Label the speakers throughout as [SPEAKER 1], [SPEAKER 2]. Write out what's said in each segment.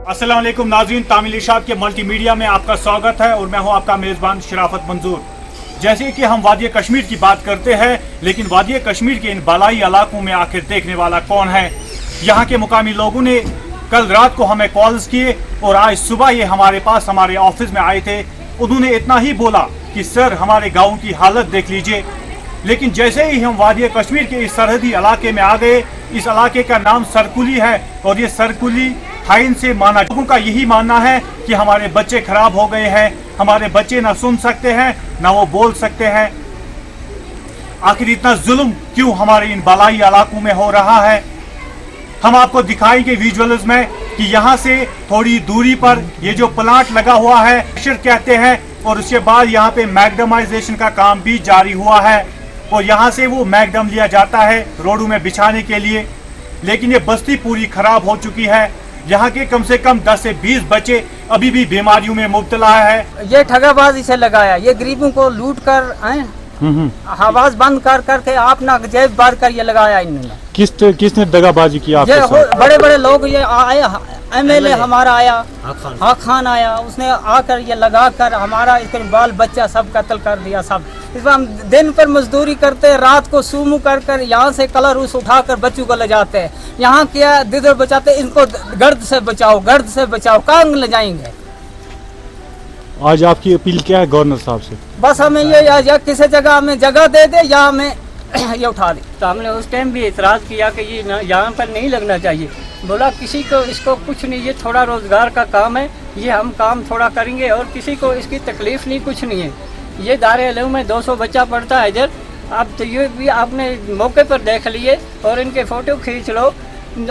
[SPEAKER 1] अस्सलाम वालेकुम नाज़रीन, तामिल इरशाद के मल्टी मीडिया में आपका स्वागत है और मैं हूं आपका मेज़बान शराफत मंजूर। जैसे कि हम वादी कश्मीर की बात करते हैं, लेकिन वादी कश्मीर के इन बालाई इलाकों में आखिर देखने वाला कौन है? यहाँ के मुकामी लोगों ने कल रात को हमें कॉल्स किए और आज सुबह ये हमारे पास हमारे ऑफिस में आए थे। उन्होंने इतना ही बोला कि सर हमारे गाँव की हालत देख लीजिए। लेकिन जैसे ही हम वादी कश्मीर के इस सरहदी इलाके में आ गए, इस इलाके का नाम सरकुली है और ये सरकुली हाइन से माना। लोगों का यही मानना है कि हमारे बच्चे खराब हो गए हैं, हमारे बच्चे ना सुन सकते हैं ना वो बोल सकते हैं। आखिर इतना जुल्म क्यों हमारे इन बालाई इलाकों में हो रहा है? हम आपको दिखाएंगे विजुअल्स में कि यहाँ से थोड़ी दूरी पर ये जो प्लांट लगा हुआ है अक्षर कहते हैं, और उसके बाद यहाँ पे मैगडमाइजेशन का काम भी जारी हुआ है और यहाँ से वो मैगडम लिया जाता है रोडों में बिछाने के लिए। लेकिन ये बस्ती पूरी खराब हो चुकी है। यहाँ के कम से कम 10 से 20 बच्चे अभी भी बीमारियों में मुब्तला है।
[SPEAKER 2] ये ठगाबाजी से लगाया, ये गरीबों को लूट कर आवाज बंद कर करके अपना जेब बार कर ये लगाया इन्होंने।
[SPEAKER 1] किसने दगाबाजी की आपके साथ?
[SPEAKER 2] बड़े बड़े लोग, ये आए एमएलए हमारा आया, हाँ खान आया, उसने आकर ये लगा कर हमारा इसके बाल बच्चा सब कत्ल कर दिया सब। इस पर हम दिन पर मजदूरी करते, रात को सूमू कर कर यहाँ से कलर उस उठाकर बच्चों को ले जाते हैं। यहाँ क्या दिदर बचाते, इनको गर्द से बचाओ, गर्द से बचाओ, कहाँ ले जाएंगे?
[SPEAKER 1] आज आपकी अपील क्या है गवर्नर साहब से?
[SPEAKER 2] बस हमें ये या किसी जगह हमें जगह दे दे या हमें ये उठा दे। तो हमने उस टाइम भी एतराज़ किया कि ये यहाँ पर नहीं लगना चाहिए। बोला किसी को इसको कुछ नहीं, ये थोड़ा रोज़गार का काम है, ये हम काम थोड़ा करेंगे और किसी को इसकी तकलीफ़ नहीं, कुछ नहीं है। ये दारे इल्म में 200 बच्चा पढ़ता है इधर। आप तो ये भी आपने मौके पर देख लिए और इनके फ़ोटो खींच लो,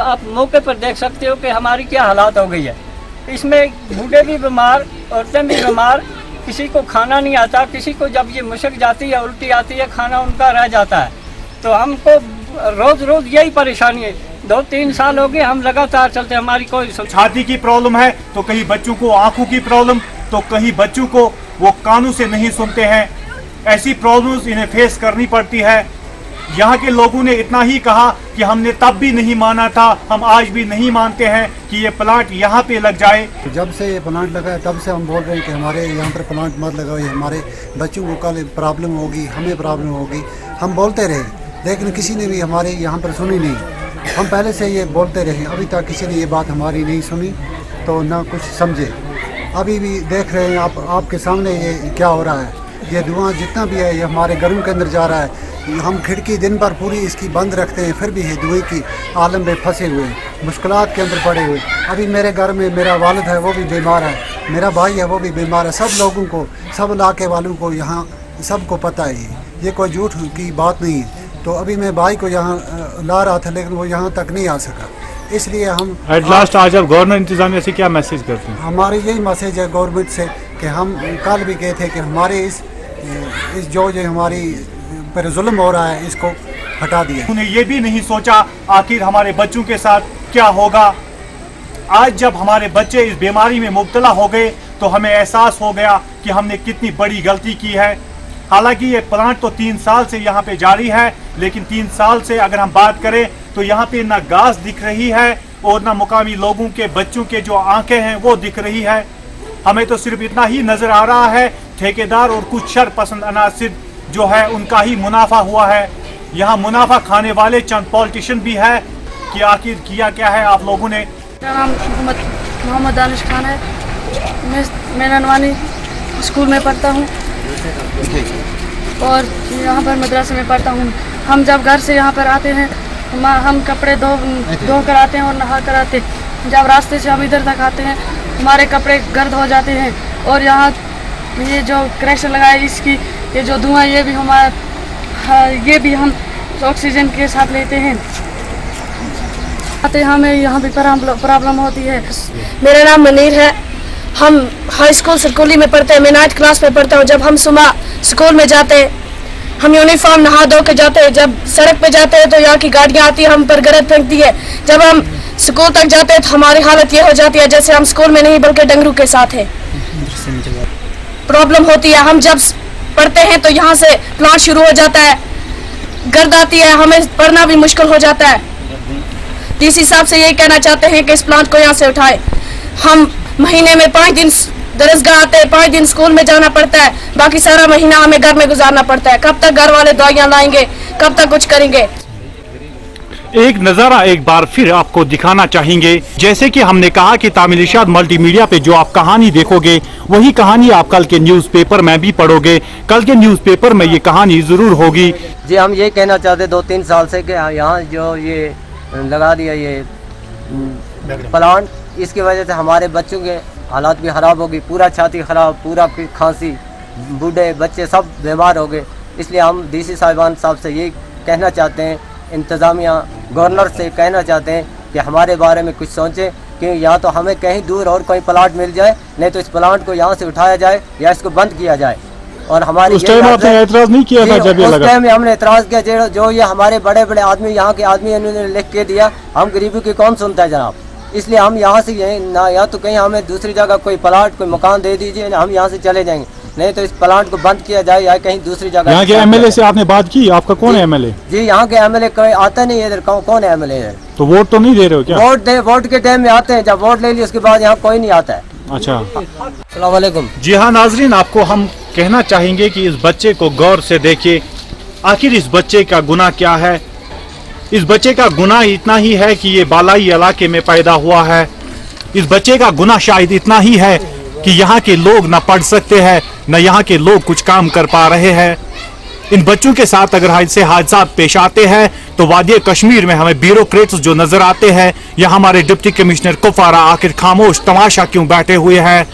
[SPEAKER 2] आप मौके पर देख सकते हो कि हमारी क्या हालात हो गई है। इसमें बूढ़े भी बीमार, औरतें भी बीमार, किसी को खाना नहीं आता, किसी को जब ये मुश्क जाती है, उल्टी आती है, खाना उनका रह जाता है। तो हमको रोज़ रोज़ यही परेशानी है। 2-3 साल हो गए हम लगातार चलते, हमारी कोई
[SPEAKER 1] छाती की प्रॉब्लम है तो कहीं बच्चों को आंखों की प्रॉब्लम, तो कहीं बच्चों को वो कानों से नहीं सुनते हैं। ऐसी प्रॉब्लम्स इन्हें फेस करनी पड़ती है। यहाँ के लोगों ने इतना ही कहा कि हमने तब भी नहीं माना था, हम आज भी नहीं मानते हैं कि ये प्लांट यहाँ पे लग जाए।
[SPEAKER 3] जब से ये प्लांट लगा है तब से हम बोल रहे हैं कि हमारे यहाँ पर प्लांट मत लगाओ, हमारे बच्चों को कल प्रॉब्लम होगी, हमें प्रॉब्लम होगी। हम बोलते रहे लेकिन किसी ने भी हमारे यहाँ पर सुनी नहीं। हम पहले से ये बोलते रहे, अभी तक किसी ने ये बात हमारी नहीं सुनी तो ना कुछ समझे। अभी भी देख रहे हैं आपके सामने ये क्या हो रहा है। ये धुआं जितना भी है ये हमारे घरों के अंदर जा रहा है। हम खिड़की दिन भर पूरी इसकी बंद रखते हैं, फिर भी ये धुएं की आलम में फंसे हुए हैं, मुश्किलात के अंदर पड़े हुए। अभी मेरे घर में मेरा वालिद है वो भी बीमार है, मेरा भाई है वो भी बीमार है। सब लोगों को, सब इलाके वालों को यहाँ सबको पता है, ये कोई झूठ की बात नहीं है। तो अभी मैं भाई को यहाँ ला रहा था लेकिन वो यहाँ तक नहीं आ सका, इसलिए हम
[SPEAKER 1] एट लास्ट आज आप गवर्नर इंतजामिया से क्या मैसेज करते हैं?
[SPEAKER 3] हमारी यही मैसेज है गवर्नमेंट से कि हम कल भी गए थे कि हमारे इस जो हमारी पर जुल्म हो रहा है इसको हटा दिया।
[SPEAKER 1] उन्हें ये भी नहीं सोचा आखिर हमारे बच्चों के साथ क्या होगा। आज जब हमारे बच्चे इस बीमारी में मुब्तला हो गए तो हमें एहसास हो गया कि हमने कितनी बड़ी गलती की है। हालांकि ये प्लांट तो 3 साल से यहाँ पे जारी है, लेकिन 3 साल से अगर हम बात करें तो यहाँ पे ना घास दिख रही है और ना मुकामी लोगों के बच्चों के जो आंखें हैं वो दिख रही है। हमें तो सिर्फ इतना ही नजर आ रहा है ठेकेदार और कुछ शरपसंद अनासिर जो है उनका ही मुनाफा हुआ है। यहाँ मुनाफा खाने वाले चंद पॉलिटिशियन भी है कि आखिर किया क्या है आप लोगों ने?
[SPEAKER 4] मेरा नाम मोहम्मद दानिश खान है। मैं ननवानी स्कूल में पढ़ता हूँ और यहाँ पर मदरसे में पढ़ता हूँ। हम जब घर से यहाँ पर आते हैं हम कपड़े धो कर आते हैं और नहा कर आते हैं। जब रास्ते से हम इधर तक आते हैं हमारे कपड़े गर्द हो जाते हैं और यहाँ ये जो क्रैशर लगा है इसकी ये जो धुआं ये भी ये भी हम ऑक्सीजन के साथ लेते हैं। आते हमें यहाँ भी प्रॉब्लम होती है।
[SPEAKER 5] मेरा नाम मनीर है। हम हाई स्कूल सरकुली में पढ़ते हैं। मैं 9th क्लास में पढ़ता हूँ। जब हम सुबह स्कूल में जाते हैं हम यूनिफॉर्म नहा धो के जाते हैं। जब सड़क पे जाते हैं तो यहाँ की गाड़ियाँ आती है हम पर गरद फेंकती है। जब हम स्कूल तक जाते हैं तो हमारी हालत ये हो जाती है जैसे हम स्कूल में नहीं बल्कि डंगरू के साथ है। प्रॉब्लम होती है। हम जब पढ़ते हैं तो यहाँ से प्लांट शुरू हो जाता है, गर्द आती है, हमें पढ़ना भी मुश्किल हो जाता है। डीसी साहब से यही कहना चाहते हैं कि इस प्लांट को यहाँ से उठाए। हम महीने में 5 दिन दरसगाह आते हैं, 5 दिन स्कूल में जाना पड़ता है, बाकी सारा महीना हमें घर में गुजारना पड़ता है। कब तक घर वाले दवाइयाँ लाएंगे, कब तक कुछ करेंगे।
[SPEAKER 1] एक नज़ारा एक बार फिर आपको दिखाना चाहेंगे। जैसे कि हमने कहा कि तामिल इरशाद मल्टी मीडिया पे जो आप कहानी देखोगे वही कहानी आप कल के न्यूज़पेपर में भी पढ़ोगे। कल के न्यूज़पेपर में ये कहानी ज़रूर होगी।
[SPEAKER 6] जी हम ये कहना चाहते 2-3 साल से कि यहाँ जो ये लगा दिया ये प्लांट, इसकी वजह से हमारे बच्चों के हालात भी ख़राब हो गई, पूरा छाती ख़राब, पूरा खांसी, बूढ़े बच्चे सब बीमार हो गए। इसलिए हम डीसी साहिबान साहब से ये कहना चाहते हैं, इंतज़ामिया गवर्नर से कहना चाहते हैं कि हमारे बारे में कुछ सोचें कि या तो हमें कहीं दूर और कोई प्लांट मिल जाए, नहीं तो इस प्लांट को यहाँ से उठाया जाए या इसको बंद किया जाए। और हमारी
[SPEAKER 1] उस टाइम आपने एतराज़ नहीं किया था जब ये लगा?
[SPEAKER 6] उस टाइम हमने एतराज़ किया, जो ये हमारे बड़े बड़े आदमी यहाँ के आदमी इन्होंने लिख के दिया, हम गरीबी की कौन सुनता है जनाब। इसलिए हम यहाँ से यहीं ना, या तो कहीं हमें दूसरी जगह कोई प्लाट कोई मकान दे दीजिए, हम यहाँ से चले जाएंगे, नहीं तो इस प्लांट को बंद किया जाए या कहीं दूसरी जगह।
[SPEAKER 1] यहाँ के एमएलए से आपने बात की? आपका कौन है एमएलए?
[SPEAKER 6] जी यहाँ के एमएलए कोई आता नहीं है इधर। कौन है एमएलए इधर?
[SPEAKER 1] तो वोट तो नहीं दे रहे हो क्या?
[SPEAKER 6] वोट के टाइम में आते हैं, जब वोट ले लिया उसके बाद यहाँ कोई नहीं आता है।
[SPEAKER 1] अच्छा,
[SPEAKER 6] अस्सलाम वालेकुम।
[SPEAKER 1] जी हाँ नाजरीन, आपको हम कहना चाहेंगे कि इस बच्चे को गौर से देखिए। आखिर इस बच्चे का गुनाह क्या है? इस बच्चे का गुनाह इतना ही है कि ये बालाई इलाके में पैदा हुआ है। इस बच्चे का गुनाह शायद इतना ही है कि यहाँ के लोग न पढ़ सकते हैं, न यहाँ के लोग कुछ काम कर पा रहे हैं। इन बच्चों के साथ अगर ऐसे हादसा पेश आते हैं तो वादी कश्मीर में हमें ब्यूरोक्रेट्स जो नजर आते हैं या हमारे डिप्टी कमिश्नर कुपवारा आखिर खामोश तमाशा क्यों बैठे हुए हैं।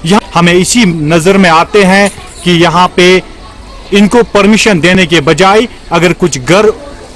[SPEAKER 1] यहाँ हमें इसी नजर में आते हैं कि यहाँ पे इनको परमिशन देने के बजाय अगर कुछ घर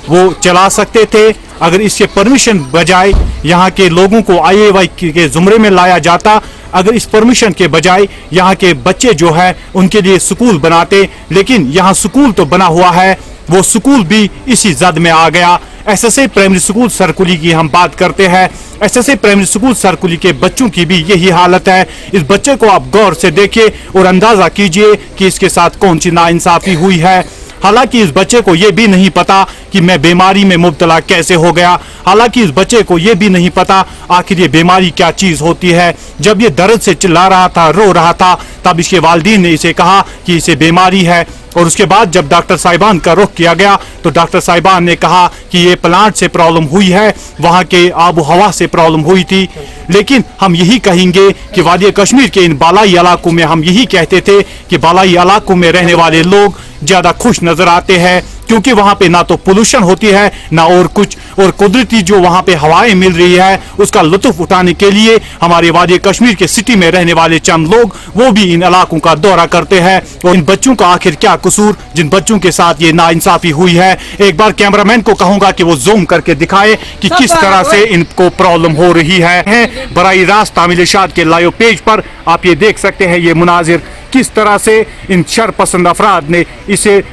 [SPEAKER 1] वो चला सकते थे, अगर इसके परमिशन बजाय यहाँ के लोगों को IAY के जुमरे में लाया जाता, अगर इस परमिशन के बजाय यहाँ के बच्चे जो है उनके लिए स्कूल बनाते, लेकिन यहाँ स्कूल तो बना हुआ है, वो स्कूल भी इसी जद में आ गया। SSA प्राइमरी स्कूल सरकुली की हम बात करते हैं। SSA प्राइमरी स्कूल सरकुली के बच्चों की भी यही हालत है। इस बच्चे को आप गौर से देखिए और अंदाजा कीजिए कि इसके साथ कौन सी नाइंसाफी हुई है। हालांकि इस बच्चे को यह भी नहीं पता कि मैं बीमारी में मुब्तला कैसे हो गया। हालांकि इस बच्चे को यह भी नहीं पता आखिर ये बीमारी क्या चीज होती है। जब ये दर्द से चिल्ला रहा था, रो रहा था, तब इसके वालिदैन ने इसे कहा कि इसे बीमारी है। और उसके बाद जब डॉक्टर साहिबान का रुख किया गया तो डॉक्टर साहिबान ने कहा कि ये प्लांट से प्रॉब्लम हुई है, वहाँ के आबो हवा से प्रॉब्लम हुई थी। लेकिन हम यही कहेंगे कि वादी कश्मीर के इन बालाई इलाकों में हम यही कहते थे कि बालाई इलाकों में रहने वाले लोग ज़्यादा खुश नज़र आते हैं, क्योंकि वहाँ पे ना तो पोल्यूशन होती है ना और कुछ, और कुदरती जो वहाँ पे हवाएं मिल रही है उसका लुत्फ उठाने के लिए हमारे वादी कश्मीर के सिटी में रहने वाले चंद लोग वो भी इन इलाकों का दौरा करते हैं। और इन बच्चों का आखिर क्या कसूर जिन बच्चों के साथ ये नाइंसाफी हुई है। एक बार कैमरामैन को कहूंगा कि वो जूम करके दिखाए कि किस तरह से इनको प्रॉब्लम हो रही है। बराह रास्त तामिल इरशाद के लाइव पेज पर आप ये देख सकते हैं ये मुनाजिर किस तरह से इन शरपसंद अफराद ने इसे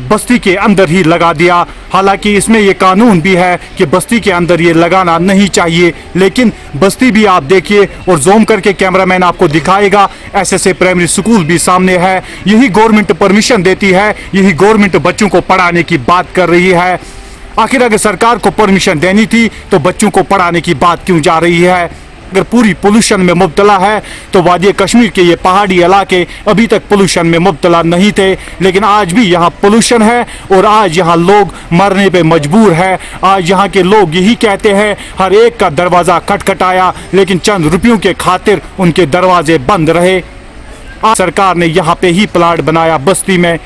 [SPEAKER 1] बस्ती के अंदर ही लगा दिया। हालांकि इसमें ये कानून भी है कि बस्ती के अंदर ये लगाना नहीं चाहिए, लेकिन बस्ती भी आप देखिए और जूम करके कैमरामैन आपको दिखाएगा। SSA प्राइमरी स्कूल भी सामने है। यही गवर्नमेंट परमिशन देती है, यही गवर्नमेंट बच्चों को पढ़ाने की बात कर रही है। आखिर अगर सरकार को परमिशन देनी थी तो बच्चों को पढ़ाने की बात क्यों जा रही है। अगर पूरी पोल्यूशन में मुब्तला है तो वादी कश्मीर के ये पहाड़ी इलाके अभी तक पोल्यूशन में मुब्तला नहीं थे, लेकिन आज भी यहाँ पोल्यूशन है और आज यहाँ लोग मरने पे मजबूर है। आज यहाँ के लोग यही कहते हैं हर एक का दरवाज़ा खटखटाया लेकिन चंद रुपयों के खातिर उनके दरवाजे बंद रहे। आज सरकार ने यहाँ पे ही प्लांट बनाया बस्ती में।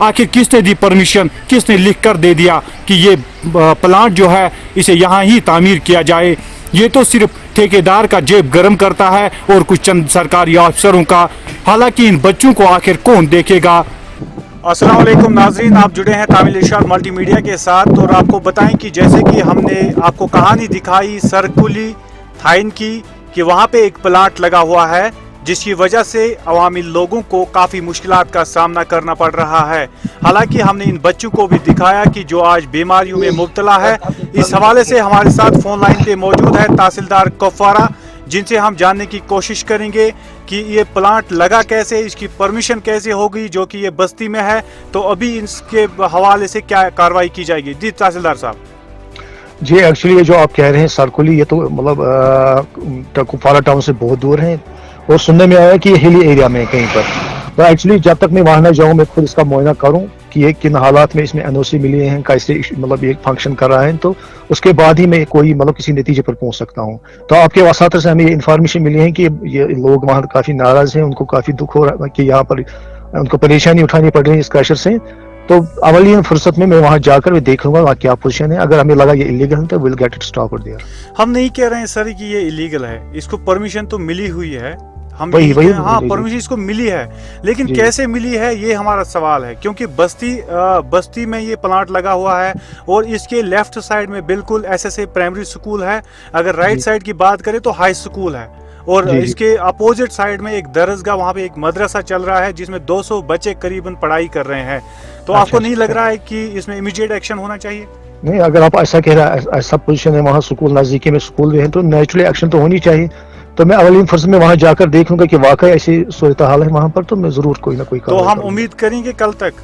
[SPEAKER 1] आखिर किसने दी परमिशन, किसने लिख कर दे दिया कि ये प्लांट जो है इसे यहाँ ही तामीर किया जाए। ये तो सिर्फ ठेकेदार का जेब गर्म करता है और कुछ चंद सरकारी अफसरों का। हालांकि इन बच्चों को आखिर कौन देखेगा। अस्सलाम वालेकुम नाजरीन, आप जुड़े हैं तामिल इरशाद मल्टी मीडिया के साथ और आपको बताएं कि जैसे कि हमने आपको कहानी दिखाई सरकुली थाइन की कि वहाँ पे एक प्लांट लगा हुआ है जिसकी वजह से अवामी लोगों को काफ़ी मुश्किलात का सामना करना पड़ रहा है। हालांकि हमने इन बच्चों को भी दिखाया कि जो आज बीमारियों में मुब्तला है। इस हवाले से हमारे साथ फ़ोन लाइन पे मौजूद है तहसीलदार कुपवारा, जिनसे हम जानने की कोशिश करेंगे कि ये प्लांट लगा कैसे, इसकी परमिशन कैसे होगी, जो कि ये बस्ती में है। तो अभी इसके हवाले से क्या कार्रवाई की जाएगी। जी तहसीलदार साहब।
[SPEAKER 7] جی ایکچولی یہ جو آپ کہہ رہے ہیں سرکولی، یہ تو مطلب کپوارہ ٹاؤن سے بہت دور ہیں، اور سننے میں آیا کہ یہ ہلی ایریا میں کہیں پر. تو ایکچولی جب تک میں وہاں نہ جاؤں میں خود اس کا معائنہ کروں کہ یہ کن حالات میں اس میں NOC ملی ہیں، کیسے مطلب یہ فنکشن کر رہا ہے، تو اس کے بعد ہی میں کوئی مطلب کسی نتیجے پر پہنچ سکتا ہوں. تو آپ کے وساطت سے ہمیں یہ انفارمیشن ملی ہے کہ یہ لوگ وہاں کافی ناراض ہیں، ان کو کافی دکھ ہو رہا ہے کہ یہاں پر ان کو پریشانی اٹھانی پڑ رہی ہے اس کریشر سے. تو اولین فرصت میں وہاں جا کر دیکھوں گا وہاں کیا پوزیشن ہے. اگر ہمیں لگا یہ انلیگل ہے تو we'll get it stop there.
[SPEAKER 1] ہم نہیں کہہ رہے ہیں سر کہ یہ انلیگل ہے، اس کو پرمیشن تو ملی ہوئی ہے، ہم ہاں پرمیشن اس کو ملی ہے، لیکن کیسے ملی ہے یہ ہمارا سوال ہے. کیونکہ بستی میں یہ پلانٹ لگا ہوا ہے، اور اس کے لیفٹ سائڈ میں بالکل SSA پرائمری سکول ہے. اگر رائٹ سائڈ کی بات کریں تو ہائی سکول ہے، اور اس کے اپوزٹ سائڈ میں ایک درسگاہ، وہاں پہ ایک مدرسہ چل رہا ہے جس میں 200 بچے قریباً پڑھائی کر رہے ہیں. تو آپ کو نہیں لگ رہا ہے کہ اس میں امیڈیٹ ایکشن ہونا چاہیے؟
[SPEAKER 7] نہیں، اگر آپ ایسا کہہ رہے ہیں ایسا پوزیشن ہے وہاں سکول نزدیکی میں سکول بھی ہے تو نیچرلی ایکشن تو ہونی چاہیے. تو میں اولین فرض میں وہاں جا کر دیکھوں گا کہ واقعی ایسی صورتحال ہے وہاں پر، تو میں ضرور کوئی نہ کوئی کام.
[SPEAKER 1] تو ہم امید کریں گے کل تک؟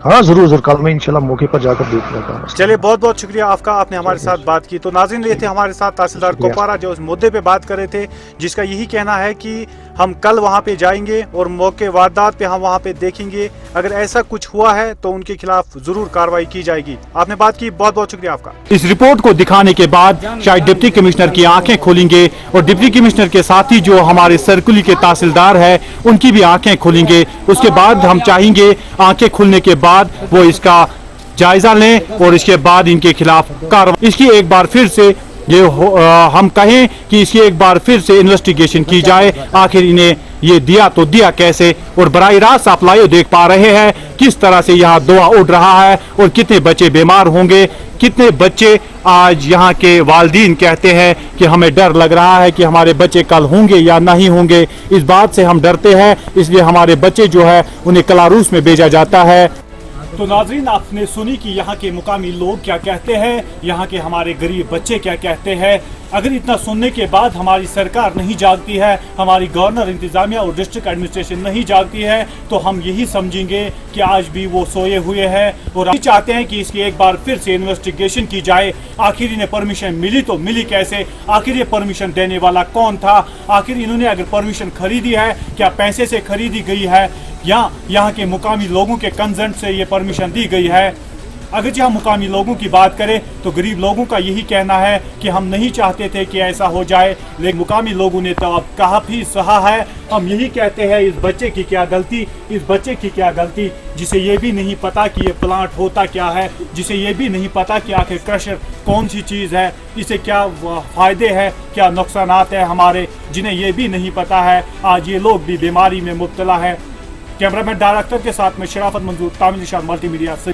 [SPEAKER 7] ہاں ضرور کل میں انشاءاللہ موقع پر جا کر دیکھ لوں گا.
[SPEAKER 1] چلیے بہت بہت شکریہ آپ کا، آپ نے ہمارے ساتھ بات کی. تو ناظرین یہ تھے ہمارے ساتھ تحصیلدار کپوارہ جو اس مدعے پہ بات کر رہے تھے، جس کا یہی کہنا ہے کہ ہم کل وہاں پہ جائیں گے اور موقع واردات پہ ہم وہاں پہ دیکھیں گے. اگر ایسا کچھ ہوا ہے تو ان کے خلاف ضرور کارروائی کی جائے گی. آپ نے بات کی، بہت بہت شکریہ آپ کا. اس رپورٹ کو دکھانے کے بعد شاید ڈپٹی کمشنر کی آنکھیں کھولیں گے، اور ڈپٹی کمشنر کے ساتھی جو ہمارے سرکولی کے تحصیلدار ہے ان کی بھی آنکھیں کھولیں گے. اس کے بعد ہم چاہیں گے آنکھیں کھلنے کے بعد وہ اس کا جائزہ لیں اور اس کے بعد ان کے خلاف کارروائی. اس کی ایک بار پھر سے ہم کہیں کہ اس کی ایک بار پھر سے انویسٹیگیشن کی جائے، آخر انہیں یہ دیا تو دیا کیسے. اور براہ راست آپ لائیو دیکھ پا رہے ہیں کس طرح سے یہاں دعا اڑ رہا ہے، اور کتنے بچے بیمار ہوں گے، کتنے بچے آج یہاں کے والدین کہتے ہیں کہ ہمیں ڈر لگ رہا ہے کہ ہمارے بچے کل ہوں گے یا نہیں ہوں گے. اس بات سے ہم ڈرتے ہیں، اس لیے ہمارے بچے جو ہے انہیں کلاروس میں بھیجا جاتا ہے. تو ناظرین آپ نے سنی کہ یہاں کے مقامی لوگ کیا کہتے ہیں، یہاں کے ہمارے غریب بچے کیا کہتے ہیں. اگر اتنا سننے کے بعد ہماری سرکار نہیں جاگتی ہے، ہماری گورنر انتظامیہ اور ڈسٹرکٹ ایڈمنسٹریشن نہیں جاگتی ہے، تو ہم یہی سمجھیں گے کہ آج بھی وہ سوئے ہوئے ہیں. اور ہم چاہتے ہیں کہ اس کی ایک بار پھر سے انویسٹیگیشن کی جائے. آخر انہیں پرمیشن ملی تو ملی کیسے، آخر یہ پرمیشن دینے والا کون تھا، آخر انہوں نے اگر پرمیشن خریدی ہے کیا پیسے سے خریدی گئی ہے یا یہاں کے مقامی لوگوں کے کنسنٹ سے یہ پرمیشن دی گئی ہے. اگرچہ ہم مقامی لوگوں کی بات کریں تو غریب لوگوں کا یہی کہنا ہے کہ ہم نہیں چاہتے تھے کہ ایسا ہو جائے، لیکن مقامی لوگوں نے تو اب کافی سہا ہے. ہم یہی کہتے ہیں اس بچے کی کیا غلطی، اس بچے کی کیا غلطی جسے یہ بھی نہیں پتا کہ یہ پلانٹ ہوتا کیا ہے، جسے یہ بھی نہیں پتا کہ آخر کرشر کون سی چیز ہے، اسے کیا فائدے ہیں، کیا نقصانات ہیں ہمارے، جنہیں یہ بھی نہیں پتا ہے. آج یہ لوگ بھی بیماری میں مبتلا ہے. کیمرہ مین ڈائریکٹر کے ساتھ میں شرافت منظور، تامل نشاد ملٹی میڈیا سے.